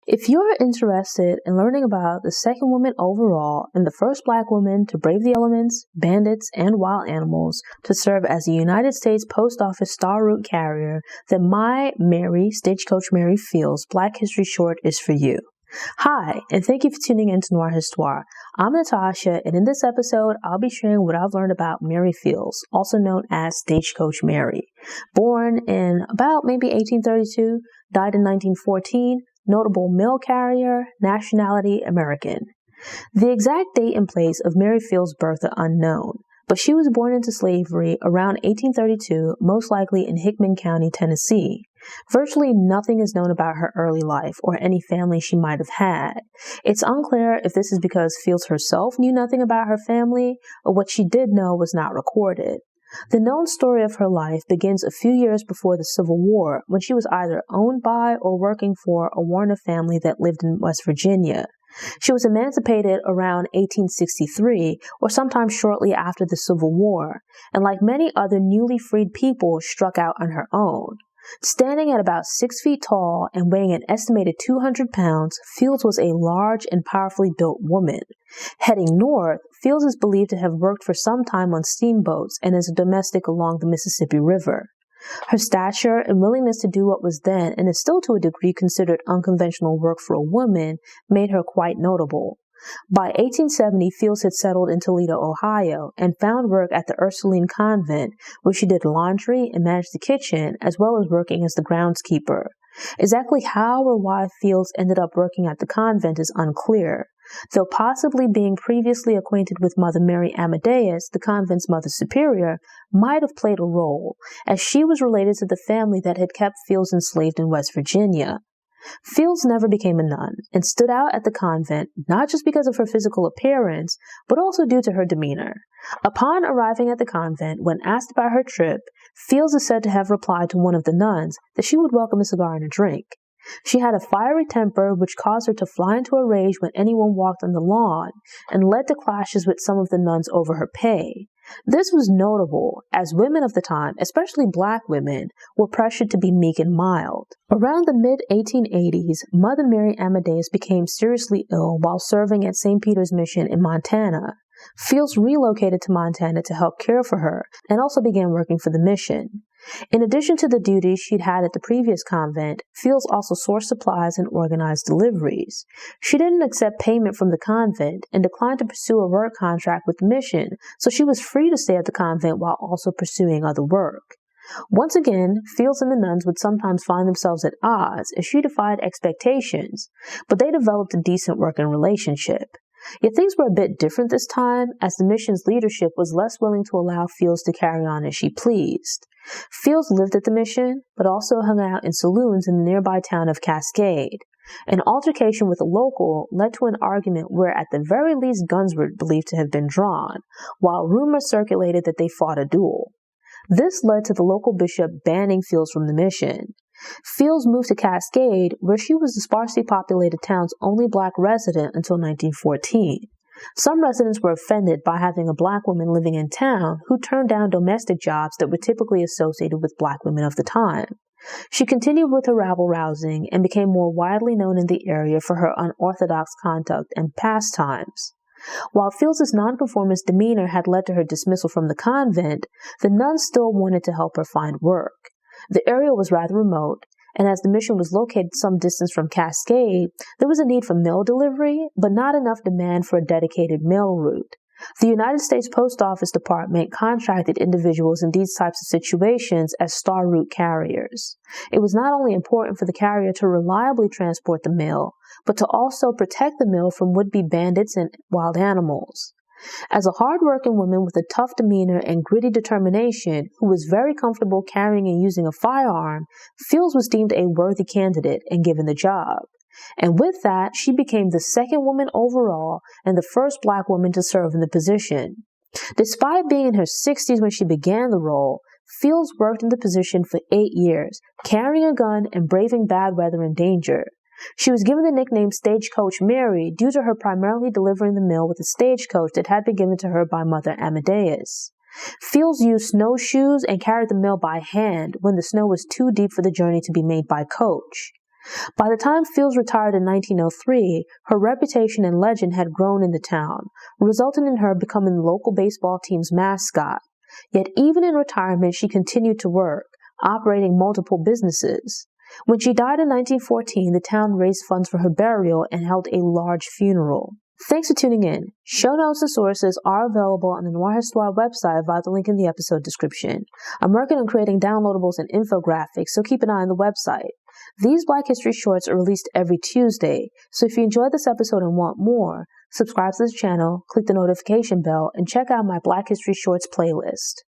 If you're interested in learning about the second woman overall and the first Black woman to brave the elements, bandits, and wild animals to serve as a United States Post Office star route carrier, then my Mary, Stagecoach Mary Fields Black History Short is for you. Hi, and thank you for tuning in to Noir Histoire. I'm Natasha, and in this episode, I'll be sharing what I've learned about Mary Fields, also known as Stagecoach Mary. Born in about maybe 1832, died in 1914, notable mail carrier, nationality American. The exact date and place of Mary Fields' birth are unknown, but she was born into slavery around 1832, most likely in Hickman County, Tennessee. Virtually nothing is known about her early life or any family she might have had. It's unclear if this is because Fields herself knew nothing about her family or what she did know was not recorded. The known story of her life begins a few years before the Civil War, when she was either owned by or working for a Warner family that lived in West Virginia. She was emancipated around 1863, or sometime shortly after the Civil War, and like many other newly freed people, struck out on her own. Standing at about 6 feet tall and weighing an estimated 200 pounds, Fields was a large and powerfully built woman. Heading north, Fields is believed to have worked for some time on steamboats and as a domestic along the Mississippi River. Her stature and willingness to do what was then, and is still to a degree considered unconventional work for a woman, made her quite notable. By 1870, Fields had settled in Toledo, Ohio, and found work at the Ursuline Convent, where she did laundry and managed the kitchen, as well as working as the groundskeeper. Exactly how or why Fields ended up working at the convent is unclear, though possibly being previously acquainted with Mother Mary Amadeus, the convent's Mother Superior, might have played a role, as she was related to the family that had kept Fields enslaved in West Virginia. Fields never became a nun and stood out at the convent not just because of her physical appearance, but also due to her demeanor. Upon arriving at the convent, when asked about her trip, Fields is said to have replied to one of the nuns that she would welcome a cigar and a drink. She had a fiery temper which caused her to fly into a rage when anyone walked on the lawn and led to clashes with some of the nuns over her pay. This was notable, as women of the time, especially Black women, were pressured to be meek and mild. Around the mid-1880s, Mother Mary Amadeus became seriously ill while serving at St. Peter's Mission in Montana. Fields relocated to Montana to help care for her and also began working for the mission. In addition to the duties she'd had at the previous convent, Fields also sourced supplies and organized deliveries. She didn't accept payment from the convent and declined to pursue a work contract with the mission, so she was free to stay at the convent while also pursuing other work. Once again, Fields and the nuns would sometimes find themselves at odds as she defied expectations, but they developed a decent working relationship. Yet things were a bit different this time, as the mission's leadership was less willing to allow Fields to carry on as she pleased. Fields lived at the mission, but also hung out in saloons in the nearby town of Cascade. An altercation with a local led to an argument where at the very least guns were believed to have been drawn, while rumors circulated that they fought a duel. This led to the local bishop banning Fields from the mission. Fields moved to Cascade, where she was the sparsely populated town's only Black resident until 1914. Some residents were offended by having a Black woman living in town who turned down domestic jobs that were typically associated with Black women of the time. She continued with her rabble-rousing and became more widely known in the area for her unorthodox conduct and pastimes. While Fields' nonconformist demeanor had led to her dismissal from the convent, the nuns still wanted to help her find work. The area was rather remote, and as the mission was located some distance from Cascade, there was a need for mail delivery, but not enough demand for a dedicated mail route. The United States Post Office Department contracted individuals in these types of situations as star route carriers. It was not only important for the carrier to reliably transport the mail, but to also protect the mail from would-be bandits and wild animals. As a hard-working woman with a tough demeanor and gritty determination who was very comfortable carrying and using a firearm, Fields was deemed a worthy candidate and given the job. And with that, she became the second woman overall and the first Black woman to serve in the position. Despite being in her 60s when she began the role, Fields worked in the position for 8 years, carrying a gun and braving bad weather and danger. She was given the nickname Stagecoach Mary due to her primarily delivering the mail with a stagecoach that had been given to her by Mother Amadeus. Fields used snowshoes and carried the mail by hand when the snow was too deep for the journey to be made by coach. By the time Fields retired in 1903, her reputation and legend had grown in the town, resulting in her becoming the local baseball team's mascot. Yet even in retirement, she continued to work, operating multiple businesses. When she died in 1914, the town raised funds for her burial and held a large funeral. Thanks for tuning in. Show notes and sources are available on the Noir Histoire website via the link in the episode description. I'm working on creating downloadables and infographics, so keep an eye on the website. These Black History Shorts are released every Tuesday, so if you enjoyed this episode and want more, subscribe to this channel, click the notification bell, and check out my Black History Shorts playlist.